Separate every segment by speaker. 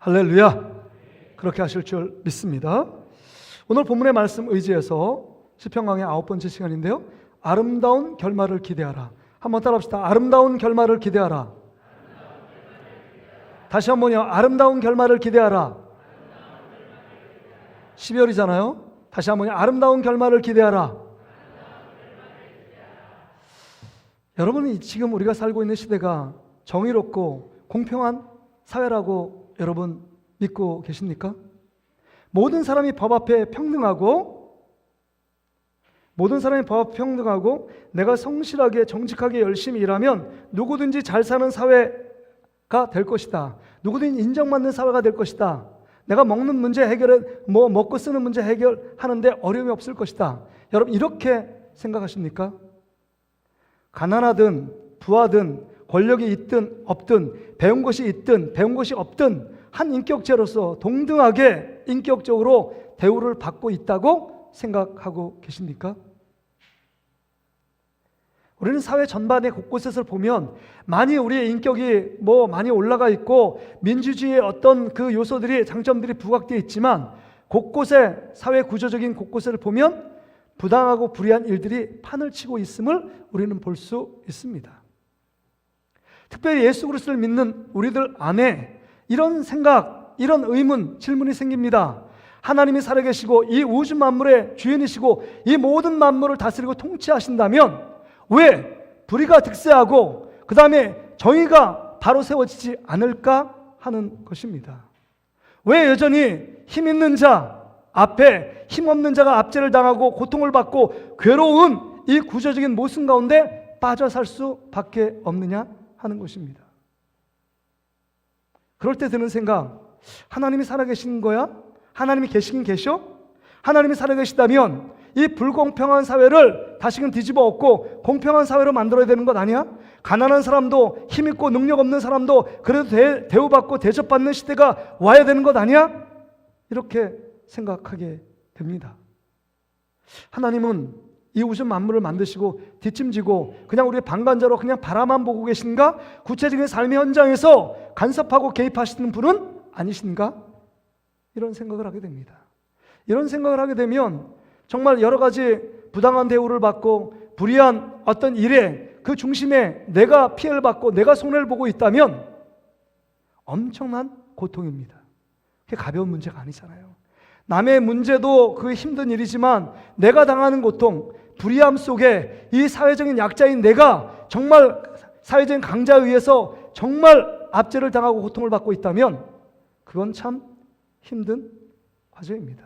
Speaker 1: 할렐루야. 그렇게 하실 줄 믿습니다. 오늘 본문의 말씀 의지해서 시편 강의 9번째 시간인데요, 아름다운 결말을 기대하라. 한번 따라합시다. 아름다운 결말을 기대하라. 다시 한번요. 아름다운 결말을 기대하라. 12월이잖아요. 다시 한번요. 아름다운 결말을 기대하라. 여러분이 지금 우리가 살고 있는 시대가 정의롭고 공평한 사회라고 여러분 믿고 계십니까? 모든 사람이 법 앞에 평등하고 내가 성실하게 정직하게 열심히 일하면 누구든지 잘 사는 사회가 될 것이다. 누구든지 인정받는 사회가 될 것이다. 내가 먹는 문제 해결해 먹고 쓰는 문제 해결하는데 어려움이 없을 것이다. 여러분 이렇게 생각하십니까? 가난하든 부하든 권력이 있든 없든 배운 것이 있든 배운 것이 없든 한 인격체로서 동등하게 인격적으로 대우를 받고 있다고 생각하고 계십니까? 우리는 사회 전반의 곳곳에서 보면 많이 우리의 인격이 많이 올라가 있고 민주주의의 어떤 그 요소들이 장점들이 부각되어 있지만 곳곳에 사회 구조적인 곳곳을 보면 부당하고 불의한 일들이 판을 치고 있음을 우리는 볼 수 있습니다. 특별히 예수 그리스도를 믿는 우리들 안에 이런 생각, 이런 의문, 질문이 생깁니다. 하나님이 살아계시고 이 우주 만물의 주인이시고 이 모든 만물을 다스리고 통치하신다면 왜 불의가 득세하고 그 다음에 정의가 바로 세워지지 않을까 하는 것입니다. 왜 여전히 힘 있는 자 앞에 힘 없는 자가 압제를 당하고 고통을 받고 괴로운 이 구조적인 모순 가운데 빠져 살 수밖에 없느냐 하는 것입니다. 그럴 때 드는 생각, 하나님이 살아계신 거야? 하나님이 계시긴 계셔? 하나님이 살아계시다면 이 불공평한 사회를 다시금 뒤집어 엎고 공평한 사회로 만들어야 되는 것 아니야? 가난한 사람도 힘있고 능력 없는 사람도 그래도 대우받고 대접받는 시대가 와야 되는 것 아니야? 이렇게 생각하게 됩니다. 하나님은 이 우주 만물을 만드시고 뒷짐지고 그냥 우리의 방관자로 그냥 바라만 보고 계신가? 구체적인 삶의 현장에서 간섭하고 개입하시는 분은 아니신가? 이런 생각을 하게 됩니다. 이런 생각을 하게 되면 정말 여러 가지 부당한 대우를 받고 불의한 어떤 일에 그 중심에 내가 피해를 받고 내가 손해를 보고 있다면 엄청난 고통입니다. 그게 가벼운 문제가 아니잖아요. 남의 문제도 그 힘든 일이지만 내가 당하는 고통, 불의함 속에 이 사회적인 약자인 내가 정말 사회적인 강자에 의해서 정말 압제를 당하고 고통을 받고 있다면 그건 참 힘든 과정입니다.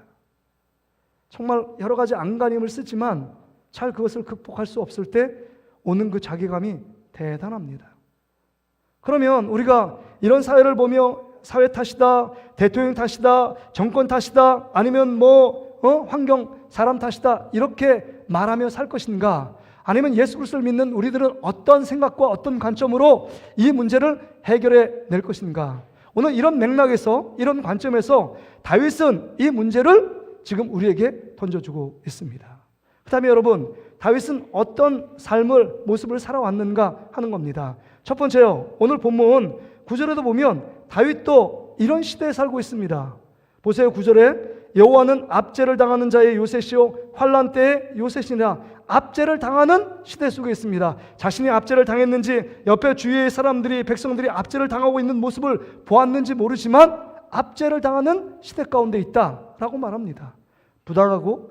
Speaker 1: 정말 여러 가지 안간힘을 쓰지만 잘 그것을 극복할 수 없을 때 오는 그 자괴감이 대단합니다. 그러면 우리가 이런 사회를 보며 사회 탓이다, 대통령 탓이다, 정권 탓이다, 아니면 환경, 사람 탓이다 이렇게 말하며 살 것인가? 아니면 예수 그리스도를 믿는 우리들은 어떤 생각과 어떤 관점으로 이 문제를 해결해 낼 것인가? 오늘 이런 맥락에서, 이런 관점에서 다윗은 이 문제를 지금 우리에게 던져주고 있습니다. 그 다음에 여러분, 다윗은 어떤 삶을, 모습을 살아왔는가 하는 겁니다. 첫 번째요, 오늘 본문 9절에도 보면 다윗도 이런 시대에 살고 있습니다. 보세요. 9절에 여호와는 압제를 당하는 자의 요새시요 환난 때의 요새시니라. 압제를 당하는 시대 속에 있습니다. 자신이 압제를 당했는지 옆에 주위의 사람들이, 백성들이 압제를 당하고 있는 모습을 보았는지 모르지만 압제를 당하는 시대 가운데 있다라고 말합니다. 부당하고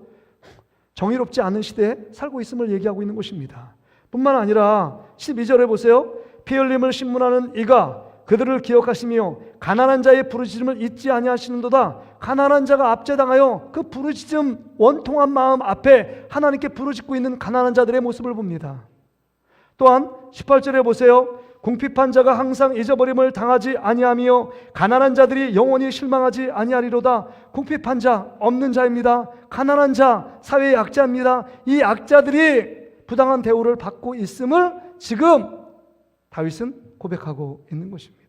Speaker 1: 정의롭지 않은 시대에 살고 있음을 얘기하고 있는 것입니다. 뿐만 아니라 12절에 보세요. 피 흘림을 신문하는 이가 그들을 기억하시며 가난한 자의 부르짖음을 잊지 아니하시는도다. 가난한 자가 압제당하여 그 부르짖음, 원통한 마음 앞에 하나님께 부르짖고 있는 가난한 자들의 모습을 봅니다. 또한 18절에 보세요. 궁핍한 자가 항상 잊어버림을 당하지 아니하며 가난한 자들이 영원히 실망하지 아니하리로다. 궁핍한 자, 없는 자입니다. 가난한 자, 사회의 약자입니다. 이 약자들이 부당한 대우를 받고 있음을 지금 다윗은 고백하고 있는 것입니다.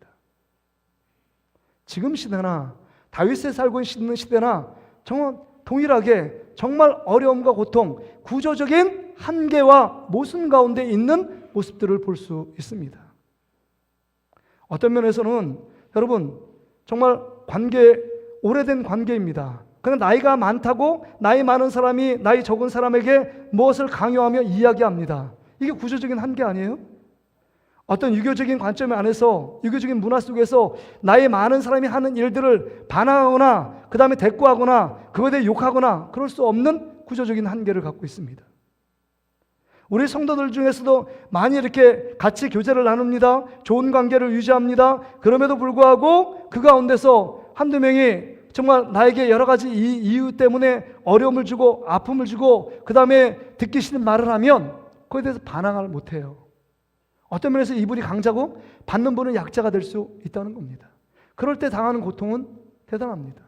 Speaker 1: 지금 시대나 다윗에 살고 있는 시대나 정말 동일하게 정말 어려움과 고통, 구조적인 한계와 모순 가운데 있는 모습들을 볼 수 있습니다. 어떤 면에서는 여러분 정말 오래된 관계입니다. 그냥 나이가 많다고 나이 많은 사람이 나이 적은 사람에게 무엇을 강요하며 이야기합니다. 이게 구조적인 한계 아니에요? 어떤 유교적인 관점 안에서, 유교적인 문화 속에서 나이 많은 사람이 하는 일들을 반항하거나 그 다음에 대꾸하거나 그거에 대해 욕하거나 그럴 수 없는 구조적인 한계를 갖고 있습니다. 우리 성도들 중에서도 많이 이렇게 같이 교제를 나눕니다. 좋은 관계를 유지합니다. 그럼에도 불구하고 그 가운데서 한두 명이 정말 나에게 여러 가지 이유 때문에 어려움을 주고 아픔을 주고 그 다음에 듣기 싫은 말을 하면 그거에 대해서 반항을 못해요. 어떤 면에서 이분이 강자고 받는 분은 약자가 될 수 있다는 겁니다. 그럴 때 당하는 고통은 대단합니다.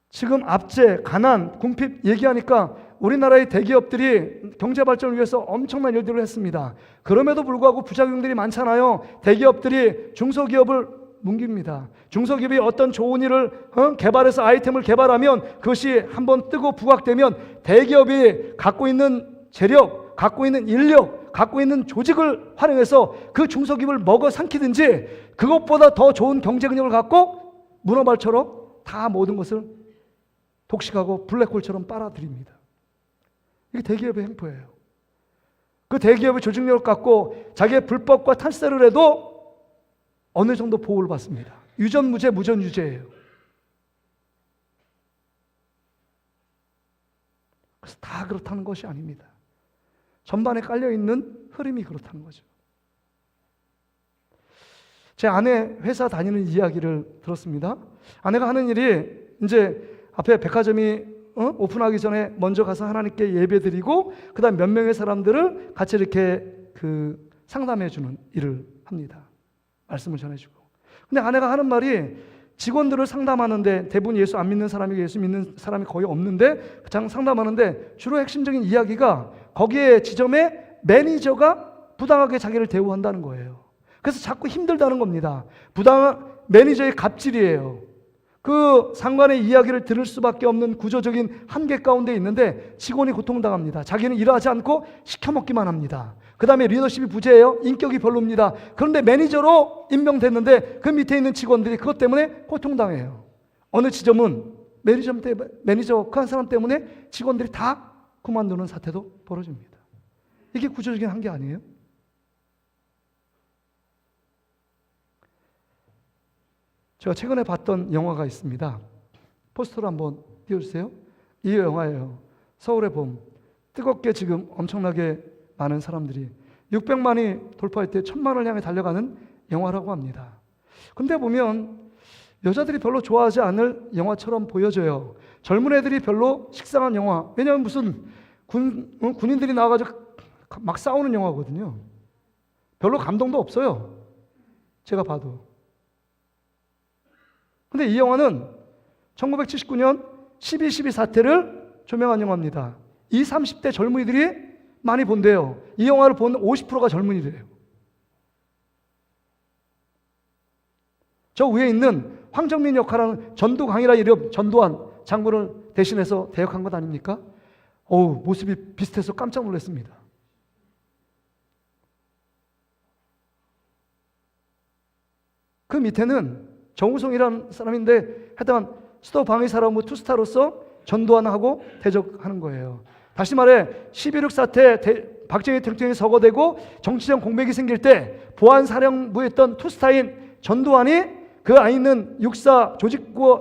Speaker 1: 지금 압제, 가난, 궁핍 얘기하니까 우리나라의 대기업들이 경제 발전을 위해서 엄청난 일들을 했습니다. 그럼에도 불구하고 부작용들이 많잖아요. 대기업들이 중소기업을 뭉깁니다. 중소기업이 어떤 좋은 일을 개발해서 아이템을 개발하면 그것이 한번 뜨고 부각되면 대기업이 갖고 있는 재력, 갖고 있는 인력, 갖고 있는 조직을 활용해서 그 중소기업을 먹어 삼키든지 그것보다 더 좋은 경쟁력을 갖고 문어발처럼 다 모든 것을 독식하고 블랙홀처럼 빨아들입니다. 이게 대기업의 행포예요. 그 대기업의 조직력을 갖고 자기의 불법과 탈세를 해도 어느 정도 보호를 받습니다. 유전무죄, 무전유죄예요. 그래서 다 그렇다는 것이 아닙니다. 전반에 깔려있는 흐름이 그렇다는 거죠. 제 아내 회사 다니는 이야기를 들었습니다. 아내가 하는 일이 이제 앞에 백화점이 오픈하기 전에 먼저 가서 하나님께 예배드리고 그 다음 몇 명의 사람들을 같이 이렇게 상담해주는 일을 합니다. 말씀을 전해주고. 근데 아내가 하는 말이 직원들을 상담하는데 대부분 예수 안 믿는 사람이고 예수 믿는 사람이 거의 없는데 상담하는데 주로 핵심적인 이야기가 거기에 지점에 매니저가 부당하게 자기를 대우한다는 거예요. 그래서 자꾸 힘들다는 겁니다. 매니저의 갑질이에요. 그 상관의 이야기를 들을 수밖에 없는 구조적인 한계 가운데 있는데 직원이 고통당합니다. 자기는 일하지 않고 시켜먹기만 합니다. 그 다음에 리더십이 부재해요. 인격이 별로입니다. 그런데 매니저로 임명됐는데 그 밑에 있는 직원들이 그것 때문에 고통당해요. 어느 지점은 매니저 그 한 사람 때문에 직원들이 다 그만두는 사태도 벌어집니다. 이게 구조적인 한계 아니에요? 제가 최근에 봤던 영화가 있습니다. 포스터를 한번 띄워주세요. 이 영화예요. 서울의 봄. 뜨겁게 지금 엄청나게 많은 사람들이 600만이 돌파할 때 1000만을 향해 달려가는 영화라고 합니다. 근데 보면 여자들이 별로 좋아하지 않을 영화처럼 보여져요. 젊은 애들이 별로 식상한 영화. 왜냐하면 무슨 군인들이 나와가지고 막 싸우는 영화거든요. 별로 감동도 없어요. 제가 봐도. 근데 이 영화는 1979년 12.12 사태를 조명한 영화입니다. 20, 30대 젊은이들이 많이 본대요. 이 영화를 본 50%가 젊은이래요. 저 위에 있는 황정민 역할하는 전두광이라 이름 전두환 장군을 대신해서 대역한 것 아닙니까? 모습이 비슷해서 깜짝 놀랐습니다. 그 밑에는 정우성이라는 사람인데 하여튼 스타 방위 사람부 투스타로서 전두환하고 대적하는 거예요. 다시 말해 12.6 사태 박정희 대통령이 서거되고 정치적 공백이 생길 때 보안사령부에 있던 투스타인 전두환이 그 안에 있는 육사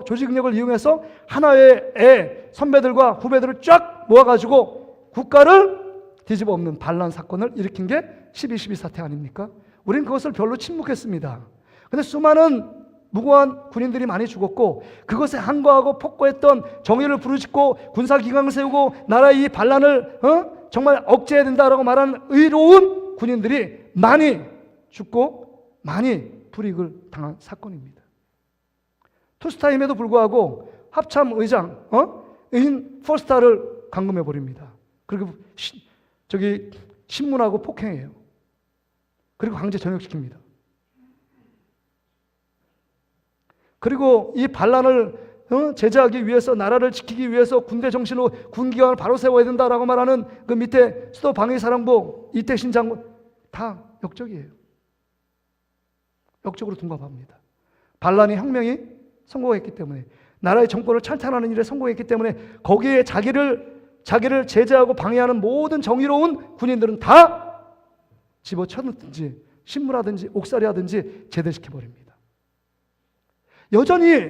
Speaker 1: 조직력을 이용해서 하나의 선배들과 후배들을 쫙 모아가지고 국가를 뒤집어 엎는 반란 사건을 일으킨 게 12.12 사태 아닙니까? 우린 그것을 별로 침묵했습니다. 근데 수많은 무고한 군인들이 많이 죽었고 그것에 항거하고 폭거했던 정의를 부르짖고 군사기강을 세우고 나라의 이 반란을 정말 억제해야 된다라고 말하는 의로운 군인들이 많이 죽고 많이 불이익을 당한 사건입니다. 투스타임에도 불구하고 합참 의장 인 포스타를 감금해버립니다. 그리고 신문하고 폭행해요. 그리고 강제 전역시킵니다. 그리고 이 반란을 제재하기 위해서 나라를 지키기 위해서 군대 정신으로 군기관을 바로 세워야 된다라고 말하는 그 밑에 수도 방위사령부 이태신 장군 다 역적이에요. 역적으로 둔갑합니다. 반란이 혁명이 성공했기 때문에, 나라의 정권을 찬탄하는 일에 성공했기 때문에 거기에 자기를 제재하고 방해하는 모든 정의로운 군인들은 다 집어쳐넣든지 신문하든지 옥살이하든지 제대시켜버립니다. 여전히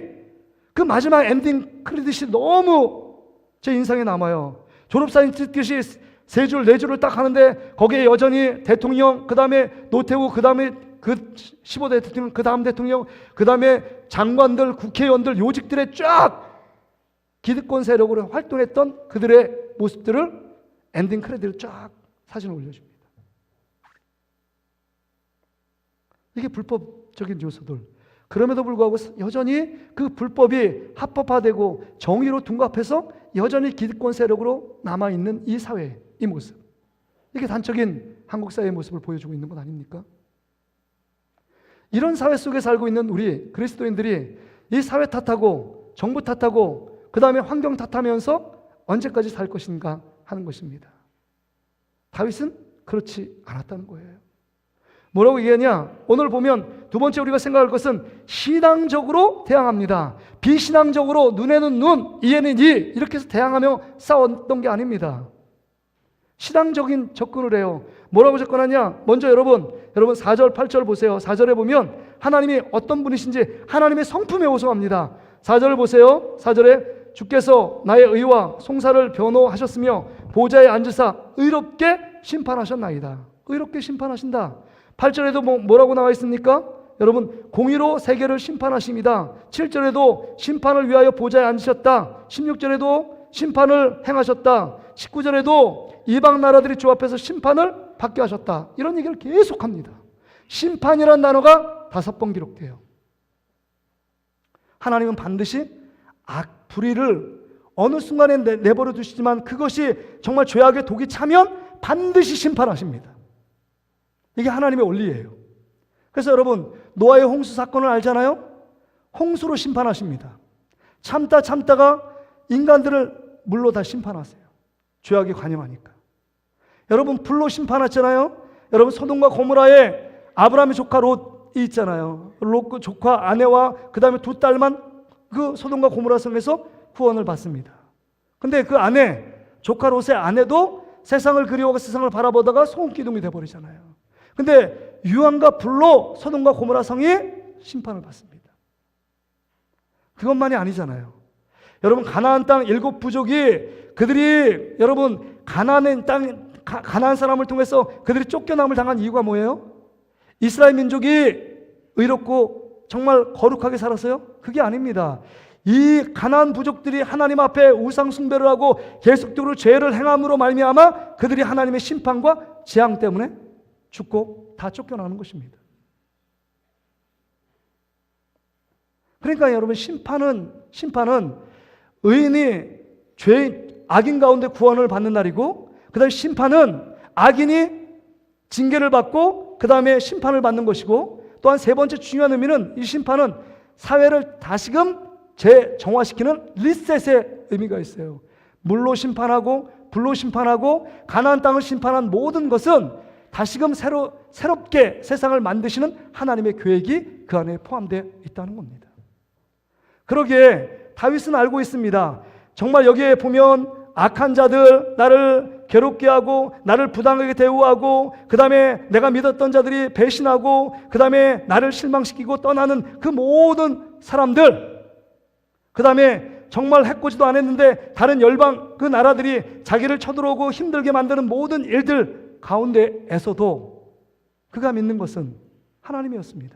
Speaker 1: 그 마지막 엔딩 크레딧이 너무 제 인상에 남아요. 졸업사진 찍듯이 3줄 4줄을 딱 하는데 거기에 여전히 대통령, 그 다음에 노태우, 그 다음에 그 15대 대통령, 그 다음 대통령, 그 다음에 장관들, 국회의원들, 요직들의 쫙 기득권 세력으로 활동했던 그들의 모습들을 엔딩 크레딧을 쫙 사진을 올려줍니다. 이게 불법적인 요소들. 그럼에도 불구하고 여전히 그 불법이 합법화되고 정의로 둔갑해서 여전히 기득권 세력으로 남아있는 이 사회, 이 모습. 이게 단적인 한국 사회의 모습을 보여주고 있는 것 아닙니까? 이런 사회 속에 살고 있는 우리 그리스도인들이 이 사회 탓하고 정부 탓하고 그 다음에 환경 탓하면서 언제까지 살 것인가 하는 것입니다. 다윗은 그렇지 않았다는 거예요. 뭐라고 얘기하냐? 오늘 보면 두 번째 우리가 생각할 것은 신앙적으로 대항합니다. 비신앙적으로 눈에는 눈, 이에는 이 이렇게 해서 대항하며 싸웠던 게 아닙니다. 신앙적인 접근을 해요. 뭐라고 접근하냐? 먼저 여러분 4절 8절 보세요. 4절에 보면 하나님이 어떤 분이신지 하나님의 성품에 호소합니다. 4절을 보세요. 4절에 주께서 나의 의와 송사를 변호하셨으며 보좌에 앉으사 의롭게 심판하셨나이다. 의롭게 심판하신다. 8절에도 뭐라고 나와 있습니까? 여러분, 공의로 세계를 심판하십니다. 7절에도 심판을 위하여 보좌에 앉으셨다. 16절에도 심판을 행하셨다. 19절에도 이방 나라들이 주 앞에서 심판을 받게 하셨다. 이런 얘기를 계속합니다. 심판이라는 단어가 5번 기록돼요. 하나님은 반드시 불의를 어느 순간에 내버려 두시지만 그것이 정말 죄악의 독이 차면 반드시 심판하십니다. 이게 하나님의 원리예요. 그래서 여러분, 노아의 홍수 사건을 알잖아요? 홍수로 심판하십니다. 참다가 인간들을 물로 다 심판하세요. 죄악에 관여하니까. 여러분, 불로 심판하잖아요? 여러분, 소돔과 고모라에 아브라함의 조카 롯이 있잖아요. 롯 그 조카 아내와 그 다음에 2 딸만 그 소돔과 고모라 성에서 구원을 받습니다. 근데 그 아내, 조카 롯의 아내도 세상을 그리워하고 세상을 바라보다가 소금기둥이 되어버리잖아요. 근데 유황과 불로 소돔과 고모라 성이 심판을 받습니다. 그것만이 아니잖아요. 여러분, 가나안 땅 7 부족이 그들이 여러분 가나안 사람을 통해서 그들이 쫓겨남을 당한 이유가 뭐예요? 이스라엘 민족이 의롭고 정말 거룩하게 살았어요? 그게 아닙니다. 이 가나안 부족들이 하나님 앞에 우상 숭배를 하고 계속적으로 죄를 행함으로 말미암아 그들이 하나님의 심판과 재앙 때문에 죽고 다 쫓겨나는 것입니다. 그러니까 여러분, 심판은 의인이 악인 가운데 구원을 받는 날이고, 그 다음에 심판은 악인이 징계를 받고 그 다음에 심판을 받는 것이고, 또한 3번째 중요한 의미는 이 심판은 사회를 다시금 재정화시키는 리셋의 의미가 있어요. 물로 심판하고 불로 심판하고 가나안 땅을 심판한 모든 것은 다시금 새롭게 세상을 만드시는 하나님의 계획이 그 안에 포함되어 있다는 겁니다. 그러기에 다윗은 알고 있습니다. 정말 여기에 보면 악한 자들, 나를 괴롭게 하고 나를 부당하게 대우하고 그 다음에 내가 믿었던 자들이 배신하고 그 다음에 나를 실망시키고 떠나는 그 모든 사람들, 그 다음에 정말 해코지도 안 했는데 다른 열방 그 나라들이 자기를 쳐들어오고 힘들게 만드는 모든 일들 가운데에서도 그가 믿는 것은 하나님이었습니다.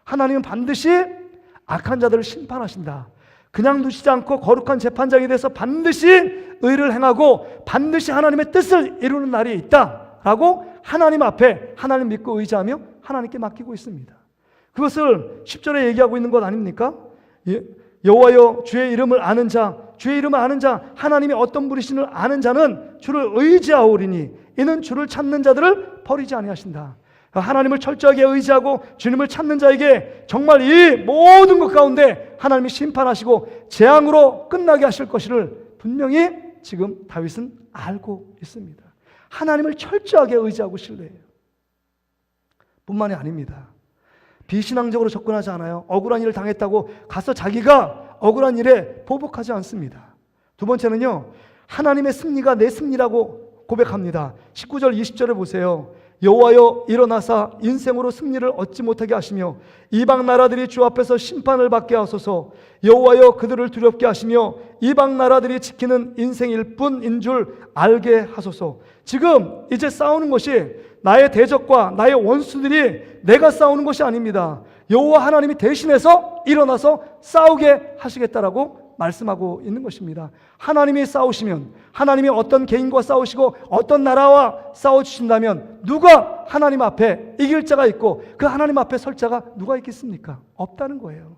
Speaker 1: 하나님은 반드시 악한 자들을 심판하신다. 그냥 두시지 않고 거룩한 재판장이 돼서 반드시 의를 행하고 반드시 하나님의 뜻을 이루는 날이 있다라고 하나님 앞에 하나님 믿고 의지하며 하나님께 맡기고 있습니다. 그것을 10절에 얘기하고 있는 것 아닙니까? 여호와여, 주의 이름을 아는 자, 주의 이름을 아는 자, 하나님이 어떤 분이신을 아는 자는 주를 의지하오리니 이는 주를 찾는 자들을 버리지 아니하신다. 하나님을 철저하게 의지하고 주님을 찾는 자에게 정말 이 모든 것 가운데 하나님이 심판하시고 재앙으로 끝나게 하실 것을 분명히 지금 다윗은 알고 있습니다. 하나님을 철저하게 의지하고 신뢰해요. 뿐만이 아닙니다. 비신앙적으로 접근하지 않아요. 억울한 일을 당했다고 가서 자기가 억울한 일에 보복하지 않습니다. 두 번째는요, 하나님의 승리가 내 승리라고 고백합니다. 19절 20절을 보세요. 여호와여 일어나사 인생으로 승리를 얻지 못하게 하시며 이방 나라들이 주 앞에서 심판을 받게 하소서. 여호와여 그들을 두렵게 하시며 이방 나라들이 지키는 인생일 뿐인 줄 알게 하소서. 지금 이제 싸우는 것이 나의 대적과 나의 원수들이 내가 싸우는 것이 아닙니다. 여호와 하나님이 대신해서 일어나서 싸우게 하시겠다라고 말씀하고 있는 것입니다. 하나님이 싸우시면, 하나님이 어떤 개인과 싸우시고 어떤 나라와 싸워주신다면 누가 하나님 앞에 이길 자가 있고 그 하나님 앞에 설 자가 누가 있겠습니까? 없다는 거예요.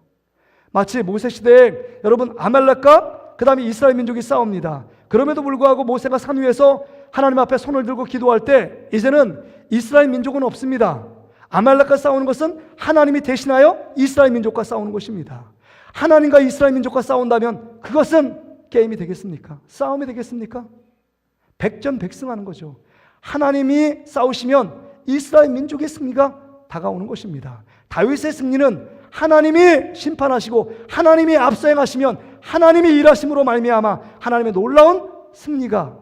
Speaker 1: 마치 모세시대에 여러분 아말렉과 그 다음에 이스라엘 민족이 싸웁니다. 그럼에도 불구하고 모세가 산 위에서 하나님 앞에 손을 들고 기도할 때 이제는 이스라엘 민족은 없습니다. 아말렉과 싸우는 것은 하나님이 대신하여 이스라엘 민족과 싸우는 것입니다. 하나님과 이스라엘 민족과 싸운다면 그것은 게임이 되겠습니까? 싸움이 되겠습니까? 백전백승하는 거죠. 하나님이 싸우시면 이스라엘 민족의 승리가 다가오는 것입니다. 다윗의 승리는 하나님이 심판하시고 하나님이 앞서 행하시면 하나님이 일하심으로 말미암아 하나님의 놀라운 승리가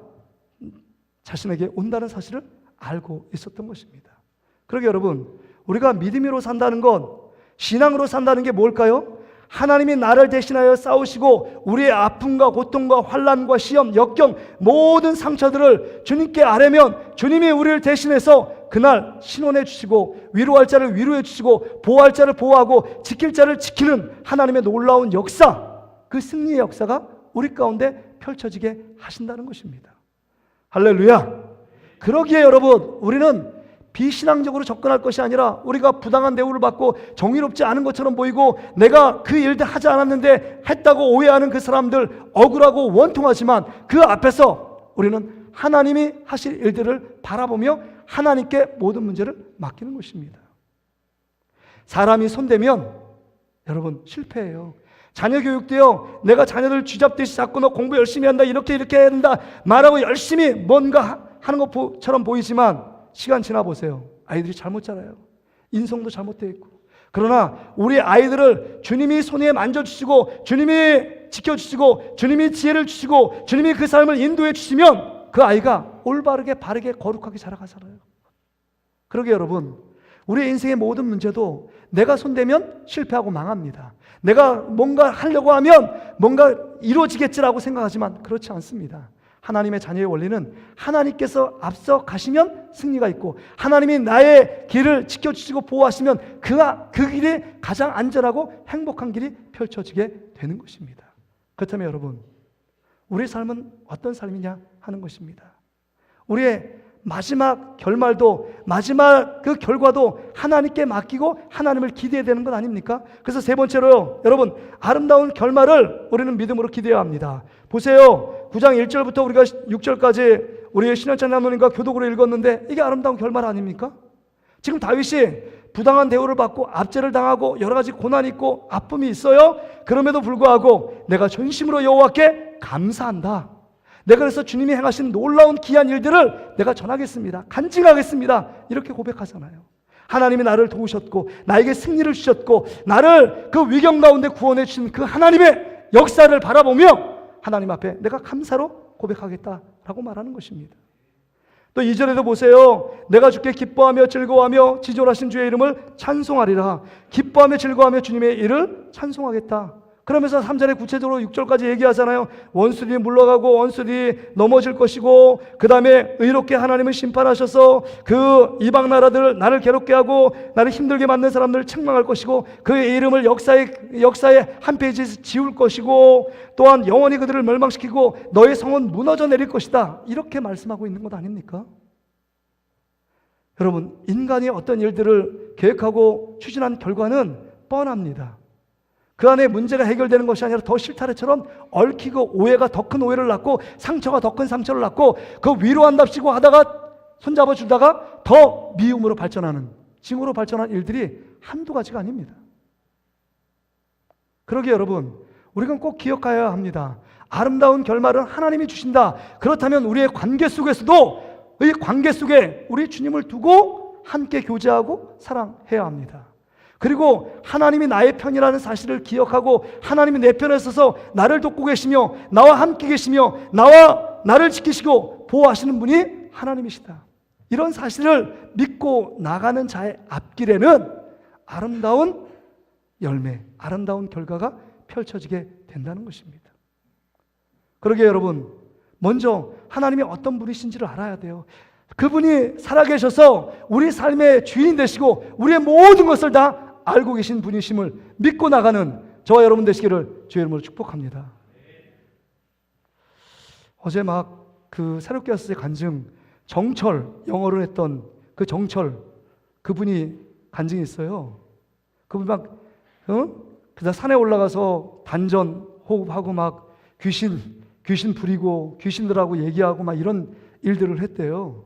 Speaker 1: 자신에게 온다는 사실을 알고 있었던 것입니다. 그러게 여러분, 우리가 믿음으로 산다는 건, 신앙으로 산다는 게 뭘까요? 하나님이 나를 대신하여 싸우시고 우리의 아픔과 고통과 환난과 시험, 역경, 모든 상처들을 주님께 아뢰면 주님이 우리를 대신해서 그날 신원해 주시고 위로할 자를 위로해 주시고 보호할 자를 보호하고 지킬 자를 지키는 하나님의 놀라운 역사, 그 승리의 역사가 우리 가운데 펼쳐지게 하신다는 것입니다. 할렐루야. 그러기에 여러분, 우리는 비신앙적으로 접근할 것이 아니라 우리가 부당한 대우를 받고 정의롭지 않은 것처럼 보이고 내가 그 일들 하지 않았는데 했다고 오해하는 그 사람들 억울하고 원통하지만 그 앞에서 우리는 하나님이 하실 일들을 바라보며 하나님께 모든 문제를 맡기는 것입니다. 사람이 손대면 여러분 실패해요. 자녀 교육도요, 내가 자녀들 쥐잡듯이 잡고 너 공부 열심히 한다, 이렇게 해야 된다 말하고 열심히 뭔가 하는 것처럼 보이지만 시간 지나 보세요. 아이들이 잘못 자라요. 인성도 잘못되어 있고. 그러나 우리 아이들을 주님이 손에 만져주시고 주님이 지켜주시고 주님이 지혜를 주시고 주님이 그 삶을 인도해 주시면 그 아이가 올바르게 바르게 거룩하게 자라가잖아요. 그러게 여러분, 우리의 인생의 모든 문제도 내가 손대면 실패하고 망합니다. 내가 뭔가 하려고 하면 뭔가 이루어지겠지라고 생각하지만 그렇지 않습니다. 하나님의 자녀의 원리는 하나님께서 앞서 가시면 승리가 있고 하나님이 나의 길을 지켜주시고 보호하시면 그 길이 가장 안전하고 행복한 길이 펼쳐지게 되는 것입니다. 그렇다면 여러분, 우리의 삶은 어떤 삶이냐 하는 것입니다. 우리의 마지막 결말도, 마지막 그 결과도 하나님께 맡기고 하나님을 기대해야 되는 것 아닙니까? 그래서 세 번째로 여러분, 아름다운 결말을 우리는 믿음으로 기대해야 합니다. 보세요. 9장 1절부터 우리가 6절까지 우리의 신현찬 장로님과 교독으로 읽었는데 이게 아름다운 결말 아닙니까? 지금 다윗이 부당한 대우를 받고 압제를 당하고 여러 가지 고난이 있고 아픔이 있어요. 그럼에도 불구하고 내가 전심으로 여호와께 감사한다. 내가 그래서 주님이 행하신 놀라운 귀한 일들을 내가 전하겠습니다. 간증하겠습니다. 이렇게 고백하잖아요. 하나님이 나를 도우셨고 나에게 승리를 주셨고 나를 그 위경 가운데 구원해 주신 그 하나님의 역사를 바라보며 하나님 앞에 내가 감사로 고백하겠다라고 말하는 것입니다. 또 2절에도 보세요. 내가 주께 기뻐하며 즐거워하며 지존하신 주의 이름을 찬송하리라. 기뻐하며 즐거워하며 주님의 일을 찬송하겠다. 그러면서 3절에 구체적으로 6절까지 얘기하잖아요. 원수들이 물러가고 원수들이 넘어질 것이고 그 다음에 의롭게 하나님을 심판하셔서 그 이방 나라들을 나를 괴롭게 하고 나를 힘들게 만든 사람들을 책망할 것이고 그의 이름을 역사의 한 페이지에서 지울 것이고 또한 영원히 그들을 멸망시키고 너의 성은 무너져 내릴 것이다. 이렇게 말씀하고 있는 것 아닙니까? 여러분, 인간이 어떤 일들을 계획하고 추진한 결과는 뻔합니다. 그 안에 문제가 해결되는 것이 아니라 더 실타래처럼 얽히고 오해가 더 큰 오해를 낳고 상처가 더 큰 상처를 낳고 그 위로한답시고 하다가 손잡아 주다가 더 미움으로 발전하는, 징후로 발전하는 일들이 한두 가지가 아닙니다. 그러기에 여러분, 우리가 꼭 기억해야 합니다. 아름다운 결말은 하나님이 주신다. 그렇다면 우리의 관계 속에서도 이 관계 속에 우리 주님을 두고 함께 교제하고 사랑해야 합니다. 그리고 하나님이 나의 편이라는 사실을 기억하고 하나님이 내 편에 서서 나를 돕고 계시며 나와 함께 계시며 나를 지키시고 보호하시는 분이 하나님이시다. 이런 사실을 믿고 나가는 자의 앞길에는 아름다운 열매, 아름다운 결과가 펼쳐지게 된다는 것입니다. 그러게 여러분, 먼저 하나님이 어떤 분이신지를 알아야 돼요. 그분이 살아계셔서 우리 삶의 주인 되시고 우리의 모든 것을 다 알고 계신 분이심을 믿고 나가는 저와 여러분 되시기를 주의 이름으로 축복합니다. 어제 막 그 새롭게 왔을 때 간증, 정철, 영어로 했던 그 정철, 그분이 간증이 있어요. 그분 막 그다음 산에 올라가서 단전 호흡하고 막 귀신 부리고 귀신들하고 얘기하고 막 이런 일들을 했대요.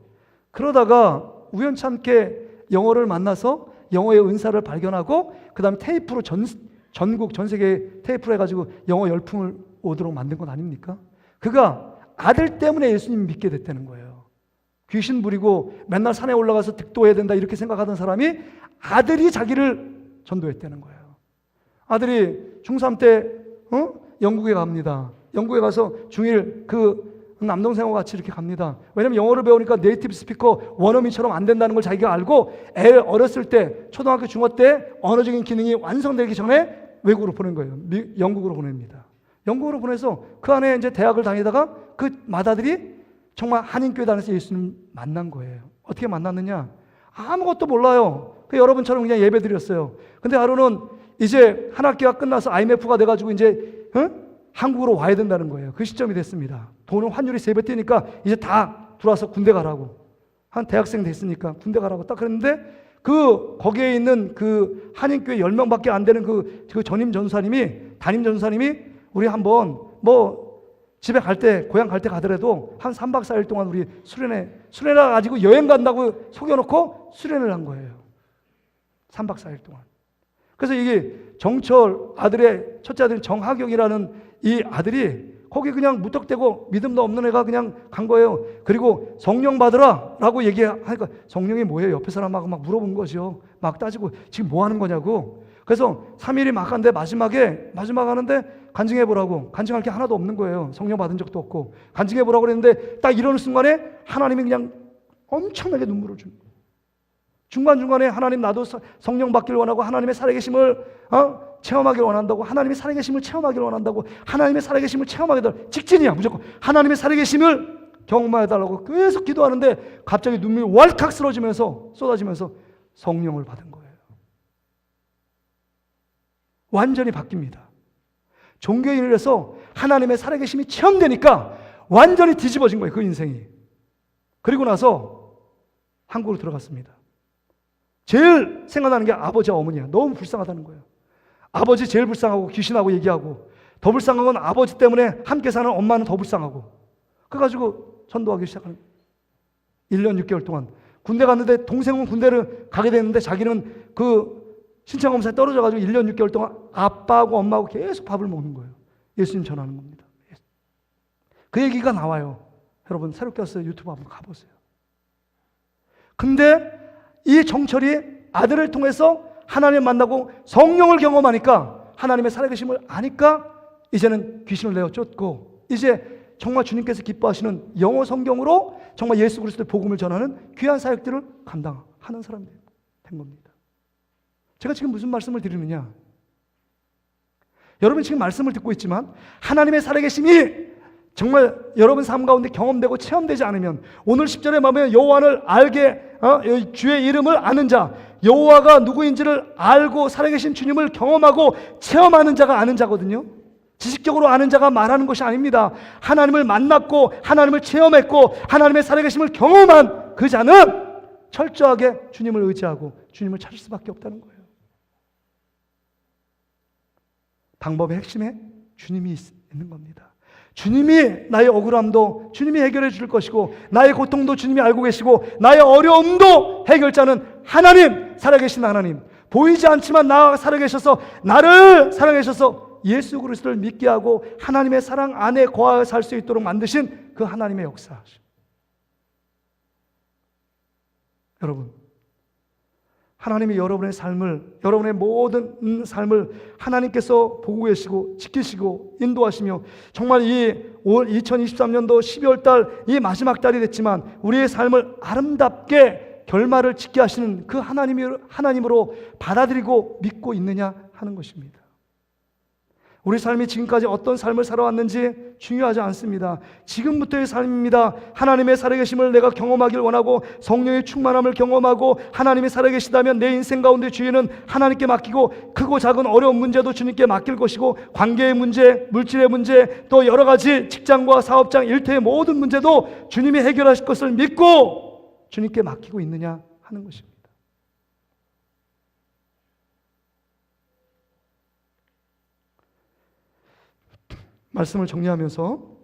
Speaker 1: 그러다가 우연찮게 영어를 만나서 영어의 은사를 발견하고 그 다음에 테이프로 전국 전 세계 테이프로 해가지고 영어 열풍을 오도록 만든 건 아닙니까? 그가 아들 때문에 예수님 믿게 됐다는 거예요. 귀신 부리고 맨날 산에 올라가서 득도해야 된다 이렇게 생각하던 사람이 아들이 자기를 전도했다는 거예요. 아들이 중3 때 영국에 갑니다. 영국에 가서 중1 그 남동생하고 같이 이렇게 갑니다. 왜냐면 영어를 배우니까 네이티브 스피커 원어민처럼 안 된다는 걸 자기가 알고 애 어렸을 때 초등학교 중학교 때 언어적인 기능이 완성되기 전에 외국으로 보낸 거예요. 영국으로 보냅니다. 영국으로 보내서 그 안에 이제 대학을 다니다가 그 맏아들이 정말 한인교회 다니면서 예수님 만난 거예요. 어떻게 만났느냐? 아무것도 몰라요. 여러분처럼 그냥 예배 드렸어요. 근데 하루는 이제 한 학기가 끝나서 IMF가 돼가지고 이제 한국으로 와야 된다는 거예요. 그 시점이 됐습니다. 돈은 환율이 3배 뛰니까 이제 다 들어와서 군대 가라고. 한 대학생 됐으니까 군대 가라고 딱 그랬는데 거기에 있는 그 한인교회 10명밖에 안 되는 그 담임 전사님이 우리 한번 집에 갈 때 고향 갈 때 가더라도 한 3박 4일 동안 우리 수련회 가지고 여행 간다고 속여놓고 수련을 한 거예요. 3박 4일 동안. 그래서 이게 정철 아들의 첫째 아들인 정하경이라는 이 아들이 거기 그냥 무턱대고 믿음도 없는 애가 그냥 간 거예요. 그리고 성령 받으라 라고 얘기하니까 성령이 뭐예요? 옆에 사람하고 막 물어본 거죠. 막 따지고 지금 뭐 하는 거냐고. 그래서 3일이 막 한데 마지막 하는데 간증해보라고. 간증할 게 하나도 없는 거예요. 성령 받은 적도 없고. 간증해보라고 그랬는데 딱 이러는 순간에 하나님이 그냥 엄청나게 눈물을 준 거예요. 중간중간에 하나님 나도 성령 받기를 원하고 하나님의 살아계심을 체험하기를 원한다고. 하나님의 살아계심을 체험하기를 원한다고. 하나님의 살아계심을 체험하기를 직진이야 무조건. 하나님의 살아계심을 경험해달라고 계속 기도하는데 갑자기 눈물이 왈칵 쏟아지면서 성령을 받은 거예요. 완전히 바뀝니다. 종교인을 해서 하나님의 살아계심이 체험되니까 완전히 뒤집어진 거예요. 그 인생이. 그리고 나서 한국으로 들어갔습니다. 제일 생각나는 게 아버지와 어머니야. 너무 불쌍하다는 거예요. 아버지 제일 불쌍하고 귀신하고 얘기하고, 더 불쌍한 건 아버지 때문에 함께 사는 엄마는 더 불쌍하고. 그래가지고 전도하기 시작하는 거예요. 1년 6개월 동안 군대 갔는데 동생은 군대를 가게 됐는데 자기는 그 신청검사에 떨어져가지고 1년 6개월 동안 아빠하고 엄마하고 계속 밥을 먹는 거예요. 예수님 전하는 겁니다. 그 얘기가 나와요. 여러분 새롭게 와서 유튜브 한번 가보세요. 근데 이 정철이 아들을 통해서 하나님을 만나고 성령을 경험하니까 하나님의 살아계심을 아니까 이제는 귀신을 내어 쫓고 이제 정말 주님께서 기뻐하시는 영어 성경으로 정말 예수 그리스도의 복음을 전하는 귀한 사역들을 감당하는 사람이 된 겁니다. 제가 지금 무슨 말씀을 드리느냐? 여러분 지금 말씀을 듣고 있지만 하나님의 살아계심이 정말 여러분 삶 가운데 경험되고 체험되지 않으면 오늘 10절에 보면 여호와를 알게 주의 이름을 아는 자, 여호와가 누구인지를 알고 살아계신 주님을 경험하고 체험하는 자가 아는 자거든요. 지식적으로 아는 자가 말하는 것이 아닙니다. 하나님을 만났고 하나님을 체험했고 하나님의 살아계심을 경험한 그 자는 철저하게 주님을 의지하고 주님을 찾을 수밖에 없다는 거예요. 방법의 핵심에 주님이 있는 겁니다. 주님이 나의 억울함도 주님이 해결해 줄 것이고 나의 고통도 주님이 알고 계시고 나의 어려움도 해결자는 하나님, 살아계신 하나님. 보이지 않지만 나가 살아계셔서 나를 사랑하셔서 예수 그리스도를 믿게 하고 하나님의 사랑 안에 거하여 살 수 있도록 만드신 그 하나님의 역사. 여러분 하나님이 여러분의 삶을, 여러분의 모든 삶을 하나님께서 보고 계시고 지키시고 인도하시며 정말 이 올 2023년도 12월 달 이 마지막 달이 됐지만 우리의 삶을 아름답게 결말을 짓게 하시는 그 하나님으로 받아들이고 믿고 있느냐 하는 것입니다. 우리 삶이 지금까지 어떤 삶을 살아왔는지 중요하지 않습니다. 지금부터의 삶입니다. 하나님의 살아계심을 내가 경험하길 원하고 성령의 충만함을 경험하고 하나님이 살아계시다면 내 인생 가운데 주인은 하나님께 맡기고 크고 작은 어려운 문제도 주님께 맡길 것이고 관계의 문제, 물질의 문제, 또 여러 가지 직장과 사업장, 일터의 모든 문제도 주님이 해결하실 것을 믿고 주님께 맡기고 있느냐 하는 것입니다. 말씀을 정리하면서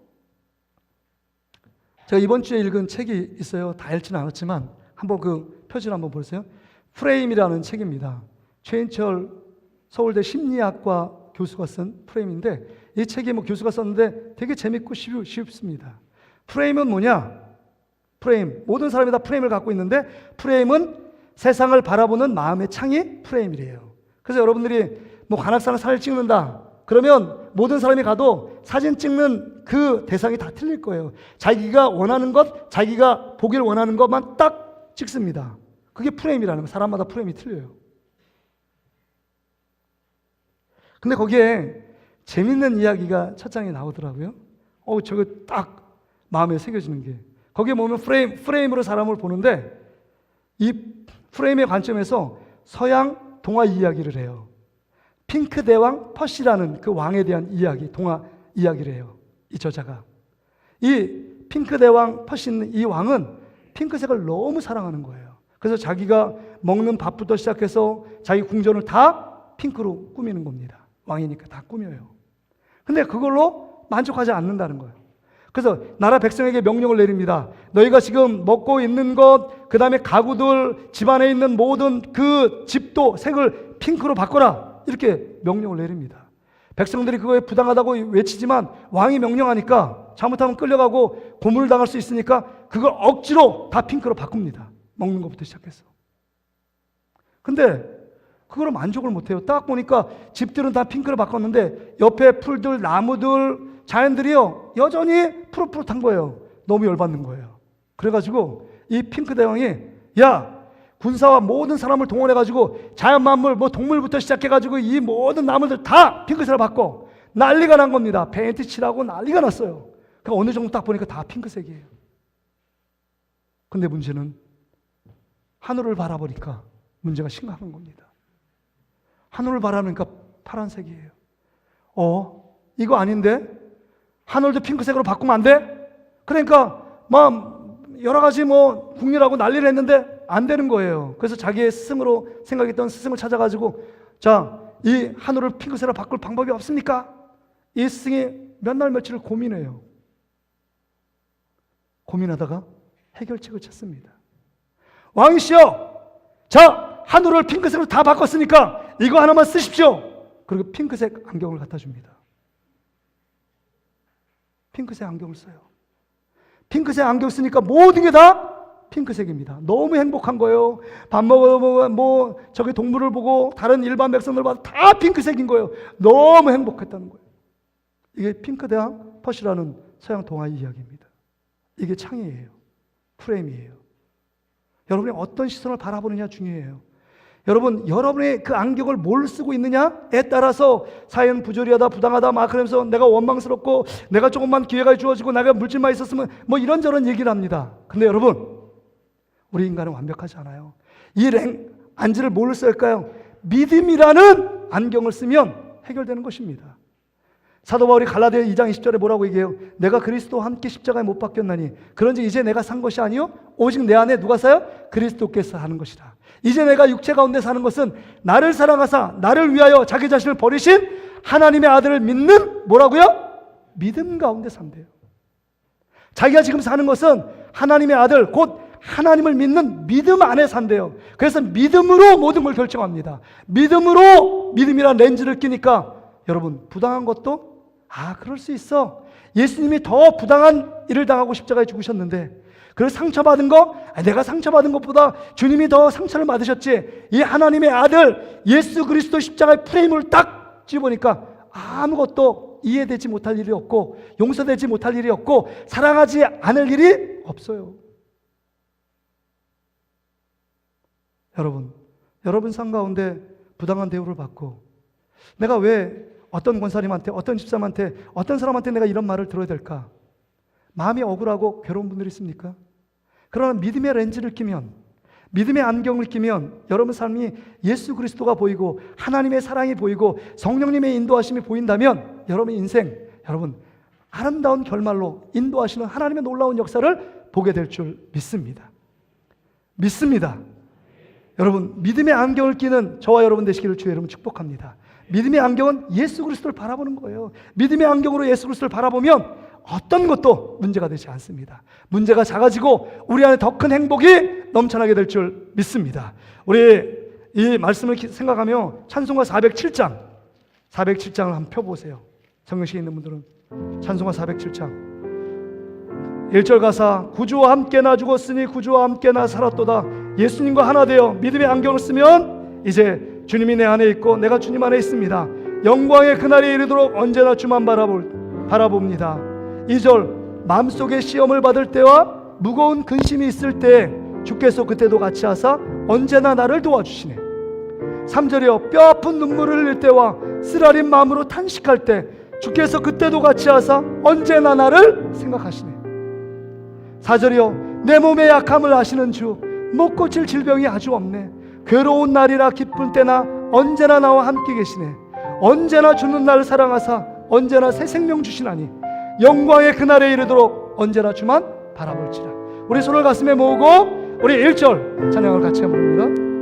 Speaker 1: 제가 이번 주에 읽은 책이 있어요. 다 읽지는 않았지만 한번 그 표지를 한번 보세요. 프레임이라는 책입니다. 최인철 서울대 심리학과 교수가 쓴 프레임인데 이 책이 교수가 썼는데 되게 재밌고 쉽습니다. 프레임은 뭐냐? 프레임, 모든 사람이 다 프레임을 갖고 있는데 프레임은 세상을 바라보는 마음의 창이 프레임이래요. 그래서 여러분들이 관악산을 사진을 찍는다 그러면 모든 사람이 가도 사진 찍는 그 대상이 다 틀릴 거예요. 자기가 원하는 것, 자기가 보길 원하는 것만 딱 찍습니다. 그게 프레임이라는 거예요. 사람마다 프레임이 틀려요. 근데 거기에 재밌는 이야기가 첫 장에 나오더라고요. 저거 딱 마음에 새겨지는 게. 거기에 보면 프레임으로 사람을 보는데 이 프레임의 관점에서 서양 동화 이야기를 해요. 핑크 대왕 퍼시라는 그 왕에 대한 이야기, 동화 이야기를 해요. 이 저자가. 이 핑크 대왕 퍼시 있는 이 왕은 핑크색을 너무 사랑하는 거예요. 그래서 자기가 먹는 밥부터 시작해서 자기 궁전을 다 핑크로 꾸미는 겁니다. 왕이니까 다 꾸며요. 근데 그걸로 만족하지 않는다는 거예요. 그래서 나라 백성에게 명령을 내립니다. 너희가 지금 먹고 있는 것, 그 다음에 가구들, 집안에 있는 모든 그 집도 색을 핑크로 바꿔라. 이렇게 명령을 내립니다. 백성들이 그거에 부당하다고 외치지만 왕이 명령하니까 잘못하면 끌려가고 고문을 당할 수 있으니까 그걸 억지로 다 핑크로 바꿉니다. 먹는 것부터 시작해서. 근데 그거로 만족을 못해요. 딱 보니까 집들은 다 핑크로 바꿨는데 옆에 풀들, 나무들, 자연들이요 여전히 푸릇푸릇한 거예요. 너무 열받는 거예요. 그래가지고 이 핑크 대왕이 야, 군사와 모든 사람을 동원해가지고 자연만물, 동물부터 시작해가지고 이 모든 나무들 다 핑크색으로 바꿔. 난리가 난 겁니다. 페인트 칠하고 난리가 났어요. 그러니까 어느 정도 딱 보니까 다 핑크색이에요. 근데 문제는 하늘을 바라보니까 문제가 심각한 겁니다. 하늘을 바라보니까 파란색이에요. 이거 아닌데? 하늘도 핑크색으로 바꾸면 안 돼? 그러니까 여러 가지 국리라고 난리를 했는데 안 되는 거예요. 그래서 자기의 스승으로 생각했던 스승을 찾아가지고 자, 이 하늘을 핑크색으로 바꿀 방법이 없습니까? 이 스승이 몇 날 며칠을 고민해요. 고민하다가 해결책을 찾습니다. 왕이시여, 자, 하늘을 핑크색으로 다 바꿨으니까 이거 하나만 쓰십시오. 그리고 핑크색 안경을 갖다 줍니다. 핑크색 안경을 써요. 핑크색 안경 쓰니까 모든 게 다 핑크색입니다. 너무 행복한 거예요. 밥 먹어 저기 동물을 보고 다른 일반 백성들 봐도 다 핑크색인 거예요. 너무 행복했다는 거예요. 이게 핑크 대왕 퍼시라는 서양 동화 이야기입니다. 이게 창이에요. 프레임이에요. 여러분이 어떤 시선을 바라보느냐 중요해요. 여러분, 여러분의 그 안경을 뭘 쓰고 있느냐에 따라서 사회는 부조리하다, 부당하다 막 그러면서 내가 원망스럽고 내가 조금만 기회가 주어지고 내가 물질만 있었으면 이런저런 얘기를 합니다. 근데 여러분, 우리 인간은 완벽하지 않아요. 이 안지를 뭘 쓸까요? 믿음이라는 안경을 쓰면 해결되는 것입니다. 사도 바울이 갈라디아 2장 20절에 뭐라고 얘기해요? 내가 그리스도와 함께 십자가에 못 박혔나니 그런즉 이제 내가 산 것이 아니요 오직 내 안에 누가 사요? 그리스도께서 사는 것이라. 이제 내가 육체 가운데 사는 것은 나를 사랑하사 나를 위하여 자기 자신을 버리신 하나님의 아들을 믿는 뭐라고요? 믿음 가운데 산대요. 자기가 지금 사는 것은 하나님의 아들 곧 하나님을 믿는 믿음 안에 산대요. 그래서 믿음으로 모든 걸 결정합니다. 믿음으로 믿음이라는 렌즈를 끼니까 여러분, 부당한 것도 그럴 수 있어. 예수님이 더 부당한 일을 당하고 십자가에 죽으셨는데 그 상처받은 거, 내가 상처받은 것보다 주님이 더 상처를 받으셨지. 이 하나님의 아들 예수 그리스도 십자가의 프레임을 딱 찝으니까 아무것도 이해되지 못할 일이 없고 용서되지 못할 일이 없고 사랑하지 않을 일이 없어요. 여러분 삶 가운데 부당한 대우를 받고 내가 왜 어떤 권사님한테, 어떤 집사람한테, 어떤 사람한테 내가 이런 말을 들어야 될까? 마음이 억울하고 괴로운 분들이 있습니까? 그러나 믿음의 렌즈를 끼면, 믿음의 안경을 끼면 여러분 삶이 예수 그리스도가 보이고 하나님의 사랑이 보이고 성령님의 인도하심이 보인다면 여러분 인생, 여러분 아름다운 결말로 인도하시는 하나님의 놀라운 역사를 보게 될 줄 믿습니다. 믿습니다. 여러분 믿음의 안경을 끼는 저와 여러분 되시기를 주의 이름으로 축복합니다. 믿음의 안경은 예수 그리스도를 바라보는 거예요. 믿음의 안경으로 예수 그리스도를 바라보면 어떤 것도 문제가 되지 않습니다. 문제가 작아지고 우리 안에 더 큰 행복이 넘쳐나게 될 줄 믿습니다. 우리 이 말씀을 생각하며 찬송가 407장을 한번 펴보세요. 성경식에 있는 분들은 찬송가 407장 1절 가사, 구주와 함께 나 죽었으니 구주와 함께 나 살았도다. 예수님과 하나 되어 믿음의 안경을 쓰면 이제 주님이 내 안에 있고 내가 주님 안에 있습니다. 영광의 그날이 이르도록 언제나 주만 바라봅니다. 2절, 마음속에 시험을 받을 때와 무거운 근심이 있을 때 주께서 그때도 같이 하사 언제나 나를 도와주시네. 3절이요, 뼈아픈 눈물을 흘릴 때와 쓰라린 마음으로 탄식할 때 주께서 그때도 같이 하사 언제나 나를 생각하시네. 4절이요, 내 몸의 약함을 아시는 주, 못 고칠 질병이 아주 없네. 괴로운 날이라 기쁜 때나 언제나 나와 함께 계시네. 언제나 주는 나를 사랑하사 언제나 새 생명 주시나니 영광의 그날에 이르도록 언제나 주만 바라볼지라. 우리 손을 가슴에 모으고 우리 1절 찬양을 같이 부릅니다.